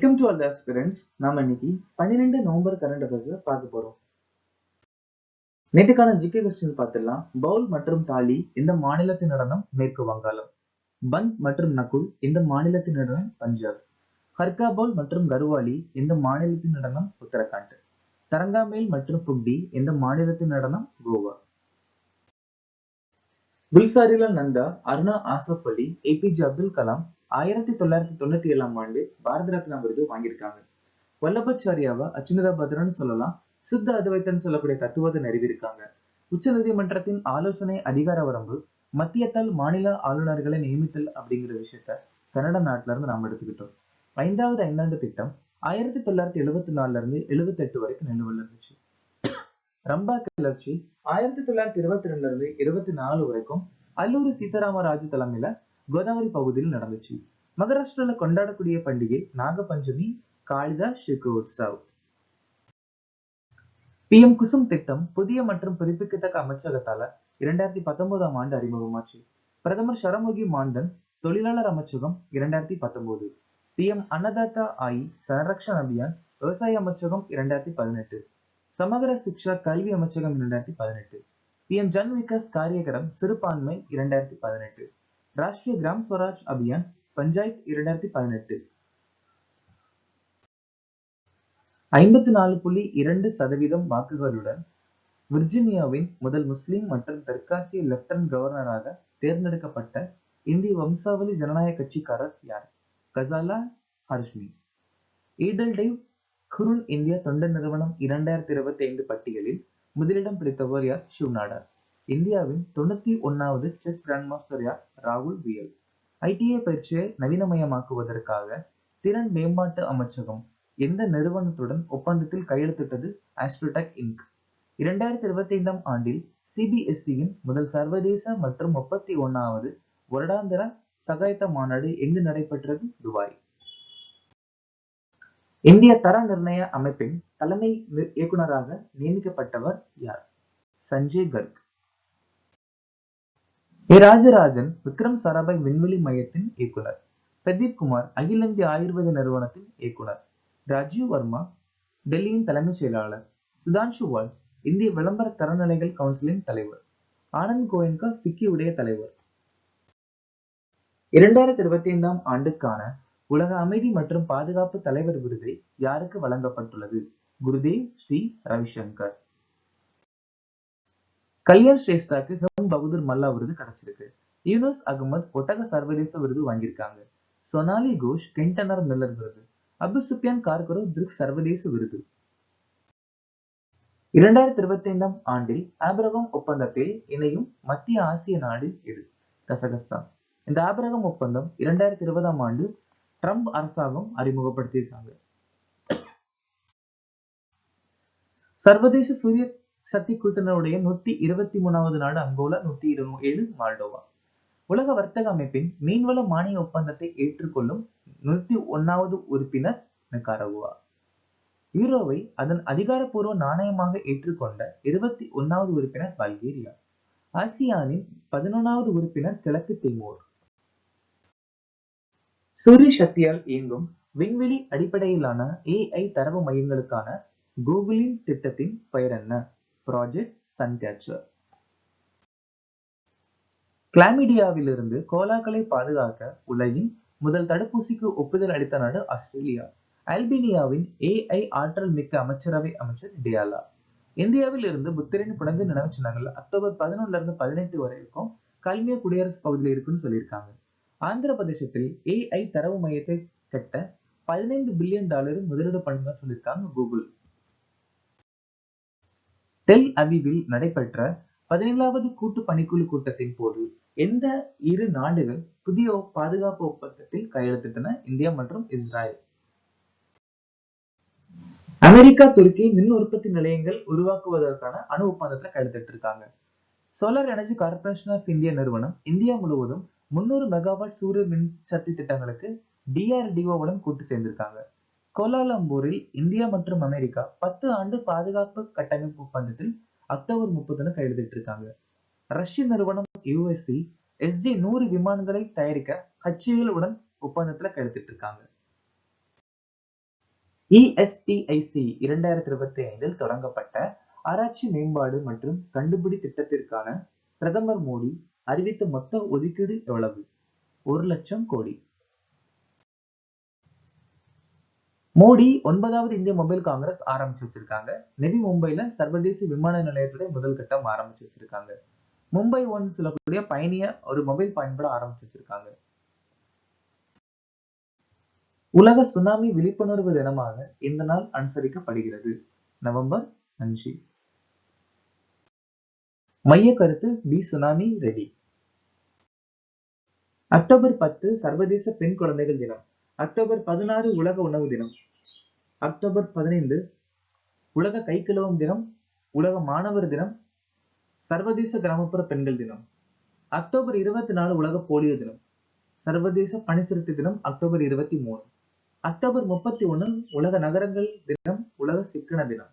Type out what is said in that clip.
Welcome to all the aspirants. நாம இன்னைக்கு 12 November current affairs பார்க்க போறோம். நேற்றுக்கான ஜிகே கொஸ்டின் பார்த்துடலாம். பவுல் மற்றும் தாலி இந்த மாநிலத்தின் நடனம் மேற்கு வங்காளம். பந்த் மற்றும் நகுல் இந்த மாநிலத்தின் நடனம் பஞ்சாப். ஹர்கா பவுல் மற்றும் கர்வாலி இந்த மாநிலத்தின் நடனம் உத்தரகாண்ட். தரங்காமேல் மற்றும் புக்டி இந்த மாநிலத்தின் நடனம் கோவா. குல்சாரிலால் நந்தா, அருணா ஆசப் அலி, ஏபிஜே அப்துல் கலாம் 1997ஆம் ஆண்டு பாரத ரத்னா விருது வாங்கியிருக்காங்க. வல்லபாச்சாரியாவை அச்சுதா பத்ரன்னு சொல்லலாம். சித்த அத்வைத்தன்னு சொல்லக்கூடிய தத்துவத்தை நிறுவியிருக்காங்க. உச்ச நீதிமன்றத்தின் ஆலோசனை அதிகார வரம்பு மத்தியத்தால் மாநில ஆளுநர்களை நியமித்தல் அப்படிங்கிற விஷயத்த கனடா நாட்டுல இருந்து நாம் எடுத்துக்கிட்டோம். 5வது ஐந்தாண்டு திட்டம் 1974 இருந்து 78 வரைக்கும் நிலுவையில் இருந்துச்சு. ரம்பா கிளர்ச்சி 1922 இருந்து 24 வரைக்கும் அல்லூரி சீதாராமராஜு தலைமையில கோதாவரி பகுதியில் நடந்துச்சு. மகாராஷ்டிரால கொண்டாடக்கூடிய பண்டிகை நாக பஞ்சமி, காளிதாஸ் சுக்கு உற்சவ். PM குசும் திட்டம் புதிய மற்றும் புதுப்பிக்கத்தக்க அமைச்சகத்தால 2019ஆம் ஆண்டு அறிமுகமாச்சு. பிரதமர் ஷரமுகி மாந்தன் தொழிலாளர் அமைச்சகம் 2019. PM அன்னதாத்தா ஆயி சனரக்ஷன் அபியான் விவசாய அமைச்சகம் 2018. சமகர சிக்ஷா கல்வி அமைச்சகம் 2018. PM ஜன் விகாஸ் காரியகரம் சிறுபான்மை 2018. ராஷ்டிரிய கிராம் ஸ்வராஜ் அபியான் பஞ்சாயத் 2018. 54.2% வாக்குகளுடன் விர்ஜீனியாவின் முதல் முஸ்லிம் மற்றும் தெற்காசிய லெப்டினன்ட் கவர்னராக தேர்ந்தெடுக்கப்பட்ட இந்திய வம்சாவளி ஜனநாயக கட்சிக்காரர் யார்? கசாலா ஹாஷ்மி. ஈடல்டைவ் குருன் இந்தியா தொண்டு நிறுவனம் 2025 பட்டியலில் முதலிடம் பிடித்தவர் யார்? ஷிவ் நாடார். இந்தியாவின் 91வது செஸ் கிராண்ட் மாஸ்டர் யார்? ராகுல் வியல். ITA பயிற்சியை நவீனமயமாக்குவதற்காக திறன் மேம்பாட்டு அமைச்சகம் எந்த நிறுவனத்துடன் ஒப்பந்தத்தில் கையெழுத்திட்டது? ஆஸ்ட்ரோடெக் இன்க். 2025ஆம் ஆண்டில் CBSEயின் முதல் சர்வதேச மற்றும் 31வது வருடாந்திர சகாயத்த மாநாடு எங்கு நடைபெற்றது? துபாய். இந்திய தர நிர்ணய அமைப்பின் தலைமை இயக்குநராக நியமிக்கப்பட்டவர் யார்? சஞ்சய் கர்க். ராஜராஜன் விக்ரம் சாராபாய் விண்வெளி மையத்தின் இயக்குனர். பிரதீப் குமார் அகில இந்திய ஆயுர்வேத நிறுவனத்தின் இயக்குனர். ராஜீவ் வர்மா டெல்லியின் தலைமைச் செயலாளர். சுதான்ஷு வால்ஸ் இந்திய விளம்பர தரநிலைகள் கவுன்சிலின் தலைவர். ஆனந்த் கோயங்கா ஃபிக்கி உடைய தலைவர். 2025ஆம் ஆண்டுக்கான உலக அமைதி மற்றும் பாதுகாப்பு தலைவர் விருதை யாருக்கு வழங்கப்பட்டுள்ளது? குருதேவ் ஸ்ரீ ரவிசங்கர். கல்யாண் ஸ்ரேஷ்தாக்கு ஹெம் பகதூர் மல்லா விருது கிடைச்சிருக்கு. யூனுஸ் அகமது ஒட்டக சர்வதேச விருது வாங்கியிருக்காங்க. சோனாலி கோஷ் கென்டனர் மில்லர் விருது. அபு சுப்யான் கார்கரோ பிரிக்ஸ் சர்வதேச விருது. 2025ஆம் ஆண்டில் ஆபிரகாம் ஒப்பந்தத்தில் இணையும் மத்திய ஆசிய நாடு எது? கசகஸ்தான். இந்த ஆபிரகாம் ஒப்பந்தம் 2020ஆம் ஆண்டு ட்ரம்ப் அரசாங்கம் அறிமுகப்படுத்தியிருக்காங்க. சர்வதேச சூரிய சக்தி கூட்டணியுடைய 123வது நாடு அங்கோலா, 127 மால்டோவா. உலக வர்த்தக அமைப்பின் மீன்வள மானிய ஒப்பந்தத்தை ஏற்றுக்கொள்ளும் 101வது உறுப்பினர் நிகாரகுவா. யூரோவை அதன் அதிகாரப்பூர்வ நாணயமாக ஏற்றுக்கொண்ட 21வது உறுப்பினர் பல்கேரியா. ஆசியானின் 11வது உறுப்பினர் கிழக்கு திமோர். சூரிய சக்தியால் இயங்கும் விண்வெளி அடிப்படையிலான AI தரவு மையங்களுக்கான கூகுளின் திட்டத்தின் பெயர் என்ன? ப்ராஜெக்ட் சன்கேச்சர். கிளாமிடியாவிலிருந்து கோலாக்களை பாதுகாக்க உலகின் முதல் தடுப்பூசிக்கு ஒப்புதல் அளித்த நாடு ஆஸ்திரேலியா. அல்பேனியாவின் AI ஆற்றல் மிக்க அமைச்சரவை அமைச்சர் டியாலா. இந்தியாவில் இருந்து புத்தரின் புனித நினைவு சின்னங்கள் அக்டோபர் 11 இருந்து 18 வரைக்கும் கல்மியா குடியரசு பகுதியில் இருக்குன்னு சொல்லியிருக்காங்க. ஆந்திர பிரதேசத்தில் AI தரவு மையத்தை கட்ட $15 பில்லியன் முதலீடு பண்ணுங்க சொல்லியிருக்காங்க கூகுள். டெல் அவிவில் நடைபெற்ற 17வது கூட்டு பணிக்குழு கூட்டத்தின் போது எந்த இரு நாடுகள் புதிய பாதுகாப்பு ஒப்பந்தத்தில் கையெழுத்திட்டன? இந்தியா மற்றும் இஸ்ரேல். அமெரிக்கா துருக்கி மின் உற்பத்தி நிலையங்கள் உருவாக்குவதற்கான அணு ஒப்பந்தத்துல கையெழுத்திட்டு இருக்காங்க. Solar energy corporation of India நிறுவனம் இந்தியா முழுவதும் 300 மெகாவாட் சூரிய மின் சக்தி திட்டங்களுக்கு DRDO-உடன் கூட்டு சேர்ந்திருக்காங்க. கோலாலம்பூரில் இந்தியா மற்றும் அமெரிக்கா 10 ஆண்டு பாதுகாப்பு கட்டமைப்பு ஒப்பந்தத்தில் அக்டோபர் 30 கையெழுத்திட்டு இருக்காங்க. ரஷ்ய நிறுவனம் USC SJ-100 விமானங்களை தயாரிக்க HAL உடன் ஒப்பந்தத்துல கையெழுத்திட்டு இருக்காங்க. ESTIC 2025 தொடங்கப்பட்ட ஆராய்ச்சி மேம்பாடு மற்றும் கண்டுபிடி திட்டத்திற்கான பிரதமர் மோடி அறிவித்த மொத்த ஒதுக்கீடு எவ்வளவு? 1,00,000 கோடி. மோடி 9வது இந்திய மொபைல் காங்கிரஸ் ஆரம்பிச்சு வச்சிருக்காங்க. நவி மும்பைல சர்வதேச விமான நிலையத்துடைய முதல் கட்டம் ஆரம்பிச்சு வச்சிருக்காங்க. மும்பை ஒன் சொல்லக்கூடிய பயணிய ஒரு மொபைல் பயன்பட ஆரம்பிச்சு வச்சிருக்காங்க. உலக சுனாமி விழிப்புணர்வு தினமாக இந்த நாள் அனுசரிக்கப்படுகிறது. நவம்பர் 5. மைய கருத்து பி சுனாமி ரெடி. அக்டோபர் 10 சர்வதேச பெண் குழந்தைகள் தினம். அக்டோபர் 16 உலக உணவு தினம். அக்டோபர் 15 உலக கை கழுவும் தினம், உலக மாணவர் தினம், சர்வதேச கிராமப்புற பெண்கள் தினம். அக்டோபர் 24 உலக போலியோ தினம். சர்வதேச பனிசிறுத்தை தினம் அக்டோபர் 23. அக்டோபர் 31 உலக நகரங்கள் தினம், உலக சிக்கன தினம்.